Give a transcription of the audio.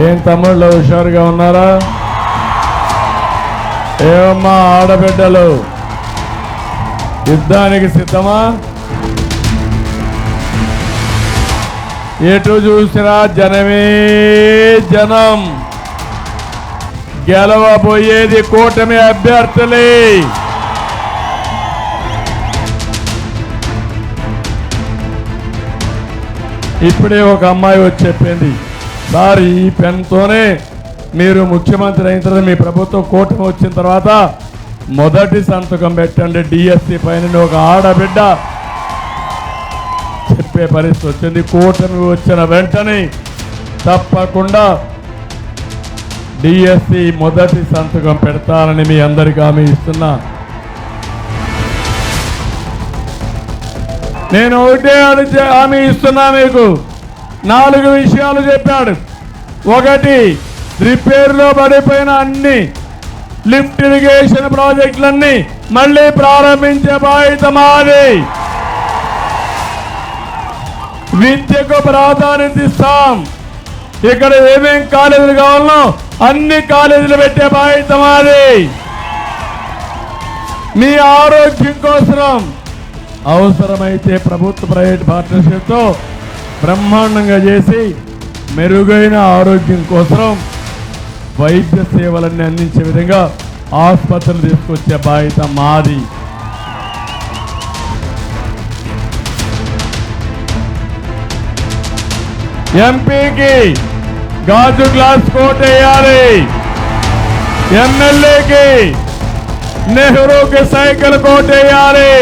ఏం తమ్ముళ్ళు హుషారుగా ఉన్నారా? ఏమమ్మా ఆడబిడ్డలు, యుద్ధానికి సిద్ధమా? ఎటు చూసినా జనమే జనం. గెలవబోయేది కూటమి అభ్యర్థులే. ఇప్పుడే ఒక అమ్మాయి వచ్చి చెప్పింది, సార్ ఈ పెన్తోనే మీరు ముఖ్యమంత్రి అయిన తర్వాత మీ ప్రభుత్వం కూటమి వచ్చిన తర్వాత మొదటి సంతకం పెట్టండి డిఎస్సి పైన. ఒక ఆడబిడ్డ చెప్పే పరిస్థితి వచ్చింది. కూటమి వచ్చిన వెంటనే తప్పకుండా డిఎస్సి మొదటి సంతకం పెడతానని మీ అందరికీ హామీ ఇస్తున్నా. నేను ఒకటే హామీ ఇస్తున్నా మీకు. 4 విషయాలు చెప్పాడు. ఒకటి, రిపేర్లో పడిపోయిన అన్ని లిఫ్ట్ ఇరిగేషన్ ప్రాజెక్టులన్నీ మళ్ళీ ప్రారంభించే బాధ్యత మాది. విద్యకు ప్రాధాన్యత ఇస్తాం. ఇక్కడ ఏమేం కాలేజీలు కావాలనో అన్ని కాలేజీలు పెట్టే బాధ్యత మాది. మీ ఆరోగ్యం కోసం అవసరమైతే ప్రభుత్వ ప్రైవేట్ పార్ట్నర్షిప్తో బ్రహ్మాండంగా చేసి మెరుగైన ఆరోగ్యం కోసం వైద్య సేవలన్నీ అందించే విధంగా ఆసుపత్రులు తీసుకొచ్చే బాధ్యత మాది. ఎంపీకి గాజు గ్లాస్ కోట్ వేయాలి. ఎమ్మెల్యేకి నెహ్రూకి సైకిల్ కోట్ వేయాలి.